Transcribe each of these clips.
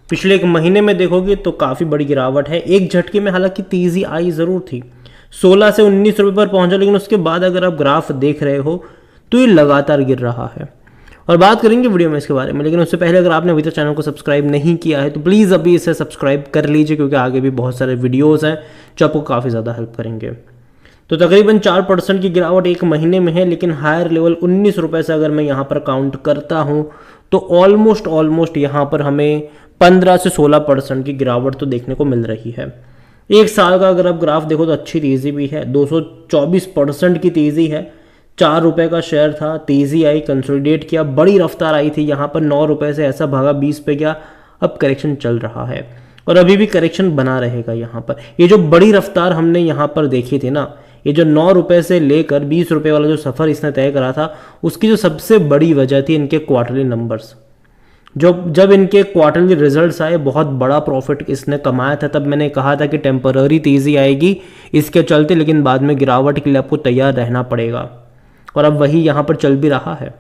पिछले एक महीने में देखोगे तो काफ़ी बड़ी गिरावट है। एक झटके में हालांकि तेज़ी आई ज़रूर थी, 16 से 19 रुपये पर पहुंचा, लेकिन उसके बाद अगर आप ग्राफ देख रहे हो तो ये लगातार गिर रहा है और बात करेंगे वीडियो में इसके बारे में। लेकिन उससे पहले अगर आपने अभी तक चैनल को सब्सक्राइब नहीं किया है तो प्लीज़ अभी इसे सब्सक्राइब कर लीजिए, क्योंकि आगे भी बहुत सारे वीडियोज़ हैं जो आपको काफ़ी ज़्यादा हेल्प करेंगे। तो तकरीबन 4% की गिरावट एक महीने में है, लेकिन हायर लेवल 19 रुपये से अगर मैं यहाँ पर काउंट करता हूँ तो ऑलमोस्ट यहाँ पर हमें 15 से 16% की गिरावट तो देखने को मिल रही है। एक साल का अगर आप ग्राफ देखो तो अच्छी तेज़ी भी है, 224% की तेज़ी है। 4 रुपये का शेयर था, तेज़ी आई, कंसोलिडेट किया, बड़ी रफ्तार आई थी, यहाँ पर 9 रुपये से ऐसा भागा 20 पे गया, अब करेक्शन चल रहा है और अभी भी करेक्शन बना रहेगा यहाँ पर। ये जो बड़ी रफ्तार हमने यहाँ पर देखी थी ना, ये जो 9 रुपये से लेकर 20 रुपये वाला जो सफ़र इसने तय करा था, उसकी जो सबसे बड़ी वजह थी इनके क्वार्टरली नंबर्स। जब इनके क्वार्टरली रिजल्ट्स आए, बहुत बड़ा प्रॉफिट इसने कमाया था, तब मैंने कहा था कि टेम्पररी तेज़ी आएगी इसके चलते, लेकिन बाद में गिरावट के लिए आपको तैयार रहना पड़ेगा और अब वही यहाँ पर चल भी रहा है।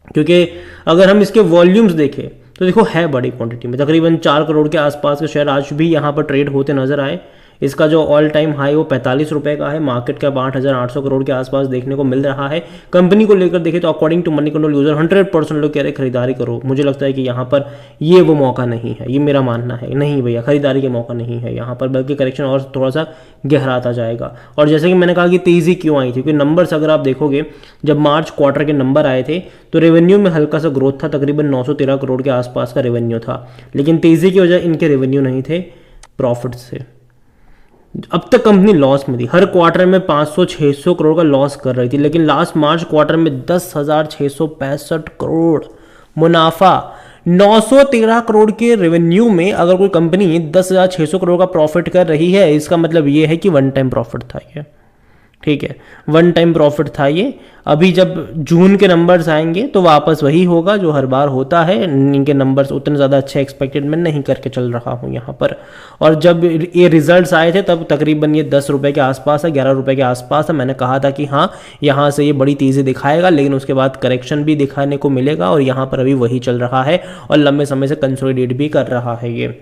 क्योंकि अगर हम इसके वॉल्यूम्स देखें तो देखो है बड़ी क्वांटिटी में, तकरीबन 4 करोड़ के आसपास के शेयर आज भी यहाँ पर ट्रेड होते नजर आए। इसका जो ऑल टाइम हाई वो 45 रुपये का है, मार्केट कैप 8,800 करोड़ के आसपास देखने को मिल रहा है। कंपनी को लेकर देखें तो according to Moneycontrol user 100% लोग कह रहे खरीदारी करो। मुझे लगता है कि यहाँ पर ये वो मौका नहीं है, ये मेरा मानना है। नहीं भैया, खरीदारी के मौका नहीं है यहाँ पर, बल्कि करेक्शन और थोड़ा सा गहराता जाएगा। और जैसे कि मैंने कहा कि तेज़ी क्यों आई थी, क्योंकि नंबर्स अगर आप देखोगे, जब मार्च क्वार्टर के नंबर आए थे तो रेवेन्यू में हल्का सा ग्रोथ था, तकरीबन 913 करोड़ के आसपास का रेवेन्यू था, लेकिन तेज़ी की वजह इनके रेवेन्यू नहीं थे, प्रॉफिट से। अब तक कंपनी लॉस में थी, हर क्वार्टर में 500-600 करोड़ का लॉस कर रही थी, लेकिन लास्ट मार्च क्वार्टर में 10,665 करोड़ मुनाफा। 913 करोड़ के रेवेन्यू में अगर कोई कंपनी 10,600 करोड़ का प्रॉफिट कर रही है, इसका मतलब ये है कि वन टाइम प्रॉफिट था ये, ठीक है, वन टाइम प्रॉफिट था ये। अभी जब जून के नंबर्स आएंगे तो वापस वही होगा जो हर बार होता है। इनके नंबर्स उतने ज़्यादा अच्छे एक्सपेक्टेड मैं नहीं करके चल रहा हूँ यहाँ पर। और जब ये रिजल्ट्स आए थे तब तकरीबन ये 10 रुपये के आसपास है, 11 रुपये के आसपास है। मैंने कहा था कि हाँ यहाँ से ये बड़ी तेज़ी दिखाएगा, लेकिन उसके बाद करेक्शन भी दिखाने को मिलेगा और यहाँ पर अभी वही चल रहा है और लंबे समय से कंसोलिडेट भी कर रहा है ये।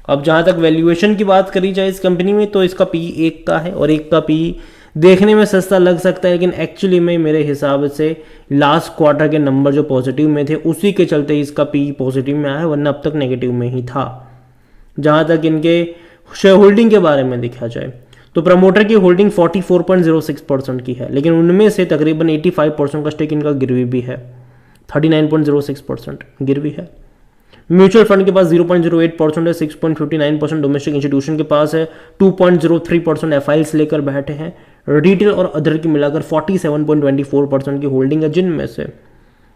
अब जहाँ तक वैल्यूएशन की बात करी जाए इस कंपनी में, तो इसका पी 1 का है और 1 का पी देखने में सस्ता लग सकता है, लेकिन एक्चुअली में मेरे हिसाब से लास्ट क्वार्टर के नंबर जो पॉजिटिव में थे उसी के चलते इसका पी पॉजिटिव में आया, वरना अब तक नेगेटिव में ही था। जहाँ तक इनके शेयर होल्डिंग के बारे में देखा जाए तो प्रमोटर की होल्डिंग 44.06% की है, लेकिन उनमें से तकरीबन 85% का स्टेक इनका गिरवी भी है, 39.06% गिरवी है। म्यूचुअल फंड के पास 0.08% है, 6.59% डोमेस्टिक इंस्टीट्यूशन के पास है, 2.03% एफआईएल्स लेकर बैठे हैं। रिटेल और अदर की मिलाकर 47.24% की होल्डिंग है, जिनमें से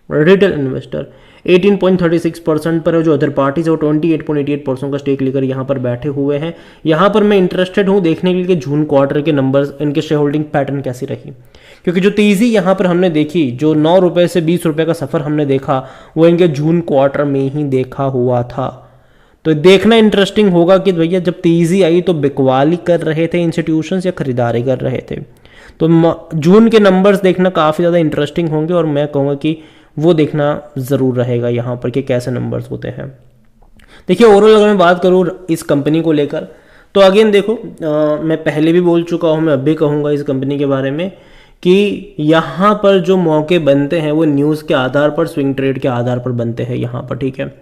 रिटेल इन्वेस्टर 18.36% पर है, जो अदर पार्टीज है वो 28.88% का स्टेक लेकर यहाँ पर बैठे हुए हैं। यहाँ पर मैं इंटरेस्टेड हूँ देखने के लिए कि जून क्वार्टर के नंबर्स, इनके शेयर होल्डिंग पैटर्न कैसी रही, क्योंकि जो तेज़ी यहाँ पर हमने देखी, जो 9 रुपये से 20 रुपये का सफ़र हमने देखा, वो इनके जून क्वार्टर में ही देखा हुआ था। तो देखना इंटरेस्टिंग होगा कि भैया जब तेज़ी आई तो बिकवाली कर रहे थे इंस्टीट्यूशंस या खरीदारी कर रहे थे। तो जून के नंबर्स देखना काफ़ी ज़्यादा इंटरेस्टिंग होंगे और मैं कहूँगा कि वो देखना ज़रूर रहेगा यहाँ पर कि कैसे नंबर्स होते हैं। देखिए ओवरऑल अगर मैं बात करूँ इस कंपनी को लेकर तो अगेन देखो मैं पहले भी बोल चुका हूँ, मैं अब भी कहूँगा इस कंपनी के बारे में कि यहाँ पर जो मौके बनते हैं वो न्यूज़ के आधार पर, स्विंग ट्रेड के आधार पर बनते हैं यहाँ पर, ठीक है।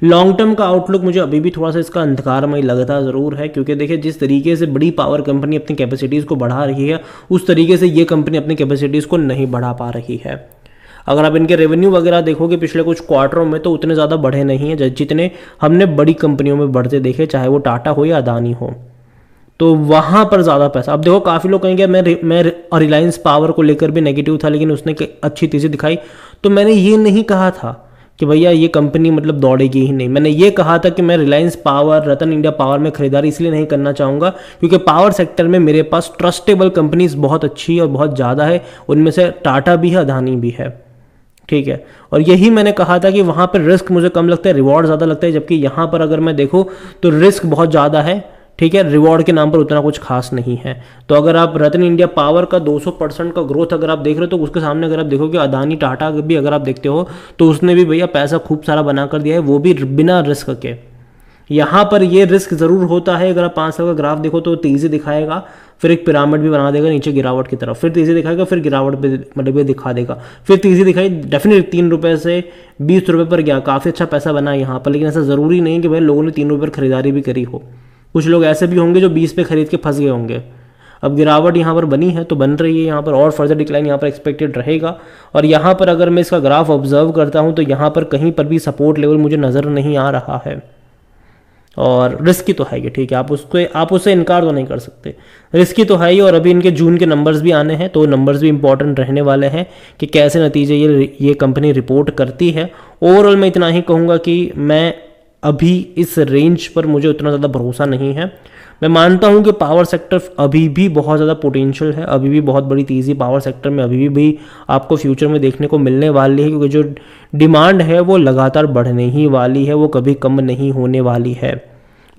लॉन्ग टर्म का आउटलुक मुझे अभी भी थोड़ा सा इसका अंधकारमय लगता ज़रूर है, क्योंकि देखिए जिस तरीके से बड़ी पावर कंपनी अपनी कैपेसिटीज़ को बढ़ा रही है उस तरीके से ये कंपनी अपनी कैपेसिटीज़ को नहीं बढ़ा पा रही है। अगर आप इनके रेवेन्यू वगैरह देखोगे पिछले कुछ क्वार्टरों में तो उतने ज़्यादा बढ़े नहीं हैं जितने हमने बड़ी कंपनियों में बढ़ते देखे, चाहे वो टाटा हो या अदानी हो। तो वहाँ पर ज़्यादा पैसा, अब देखो काफ़ी लोग कहेंगे मैं रिलायंस पावर को लेकर भी नेगेटिव था लेकिन उसने अच्छी तेज़ी दिखाई। तो मैंने ये नहीं कहा था कि भैया ये कंपनी मतलब दौड़ेगी ही नहीं। मैंने ये कहा था कि मैं रिलायंस पावर, रतन इंडिया पावर में खरीदारी इसलिए नहीं करना चाहूँगा क्योंकि पावर सेक्टर में मेरे पास ट्रस्टेबल कंपनीज बहुत अच्छी और बहुत ज़्यादा है, उनमें से टाटा भी है, अदानी भी है, ठीक है। और यही मैंने कहा था कि वहाँ पर रिस्क मुझे कम लगता है, रिवॉर्ड ज़्यादा लगता है, जबकि यहाँ पर अगर मैं देखूँ तो रिस्क बहुत ज़्यादा है, ठीक है, रिवॉर्ड के नाम पर उतना कुछ खास नहीं है। तो अगर आप रतन इंडिया पावर का 200% का ग्रोथ अगर आप देख रहे हो तो उसके सामने अगर आप देखोगे अदानी टाटा भी अगर आप देखते हो तो उसने भी भैया पैसा खूब सारा बना कर दिया है, वो भी बिना रिस्क के। यहाँ पर ये रिस्क ज़रूर होता है। अगर आप 5 साल का ग्राफ देखो तो तेज़ी दिखाएगा, फिर एक पिरामिड भी बना देगा नीचे गिरावट की तरफ, फिर तेज़ी दिखाएगा, फिर गिरावट पे मतलब ये दिखा देगा, फिर तेज़ी दिखाई, डेफिनेटली 3 रुपये से 20 रुपये पर गया, काफ़ी अच्छा पैसा बना यहाँ पर। लेकिन ऐसा ज़रूरी नहीं कि भाई लोगों ने 3 रुपये पर खरीदारी भी करी हो। कुछ लोग ऐसे भी होंगे जो 20 पे खरीद के फंस गए होंगे। अब गिरावट यहाँ पर बनी है तो बन रही है यहाँ पर, और फर्दर डिक्लाइन यहाँ पर एक्सपेक्टेड रहेगा। और यहाँ पर अगर मैं इसका ग्राफ ऑब्जर्व करता हूँ तो यहाँ पर कहीं पर भी सपोर्ट लेवल मुझे नज़र नहीं आ रहा है। और रिस्की तो है ये, ठीक है, आप उससे इनकार तो नहीं कर सकते, रिस्की तो है ही। और अभी इनके जून के नंबर्स भी आने हैं, तो नंबर्स भी इंपॉर्टेंट रहने वाले हैं कि कैसे नतीजे ये कंपनी रिपोर्ट करती है। ओवरऑल मैं इतना ही कहूँगा कि मैं अभी इस रेंज पर मुझे उतना ज़्यादा भरोसा नहीं है। मैं मानता हूं कि पावर सेक्टर अभी भी बहुत ज़्यादा पोटेंशियल है, अभी भी बहुत बड़ी तेज़ी पावर सेक्टर में अभी भी आपको फ्यूचर में देखने को मिलने वाली है, क्योंकि जो डिमांड है वो लगातार बढ़ने ही वाली है, वो कभी कम नहीं होने वाली है।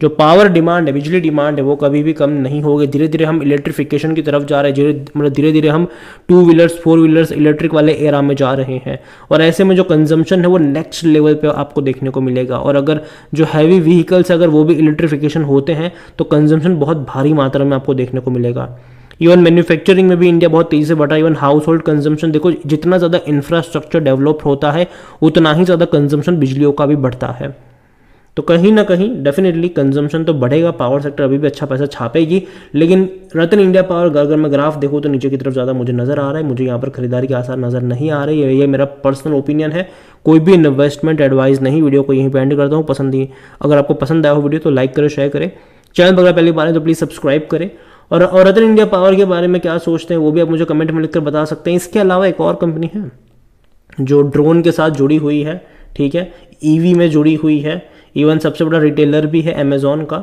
जो पावर डिमांड है, बिजली डिमांड है, वो कभी भी कम नहीं होगी। धीरे धीरे हम इलेक्ट्रिफिकेशन की तरफ जा रहे हैं, धीरे धीरे हम 2 व्हीलर्स 4 व्हीलर्स इलेक्ट्रिक वाले एरा में जा रहे हैं। और ऐसे में जो कंजम्पशन है वो नेक्स्ट लेवल पे आपको देखने को मिलेगा। और अगर जो हैवी व्हीकल्स अगर वो भी इलेक्ट्रिफिकेशन होते हैं तो कंजम्पशन बहुत भारी मात्रा में आपको देखने को मिलेगा। इवन मैन्युफैक्चरिंग में भी इंडिया बहुत तेज़ी से बढ़ रहा है। इवन हाउस होल्ड कंजम्पशन देखो, जितना ज़्यादा इंफ्रास्ट्रक्चर डेवलप होता है उतना ही ज़्यादा कंजम्पशन बिजलियों का भी बढ़ता है। तो कहीं ना कहीं डेफिनेटली कंजम्पशन तो बढ़ेगा, पावर सेक्टर अभी भी अच्छा पैसा छापेगी। लेकिन रतन इंडिया पावर अगर मैं ग्राफ देखूँ तो नीचे की तरफ ज़्यादा मुझे नज़र आ रहा है, मुझे यहाँ पर खरीदारी के आसार नज़र नहीं आ रही है। ये मेरा पर्सनल ओपिनियन है, कोई भी इन्वेस्टमेंट एडवाइस नहीं। वीडियो को यहीं पर एंड करता हूँ। अगर आपको पसंद आया हो वीडियो तो लाइक करें, शेयर करें। चैनल पर अगर पहली बार है तो प्लीज़ सब्सक्राइब करें। और रतन इंडिया पावर के बारे में क्या सोचते हैं वो भी आप मुझे कमेंट में लिखकर बता सकते हैं। इसके अलावा एक और कंपनी है जो ड्रोन के साथ जुड़ी हुई है, ठीक है, ईवी में जुड़ी हुई है। इवन सबसे बड़ा रिटेलर भी है अमेजोन का,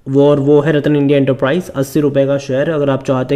वो है रतन इंडिया एंटरप्राइज। 80 रुपये का शेयर है। अगर आप चाहते हैं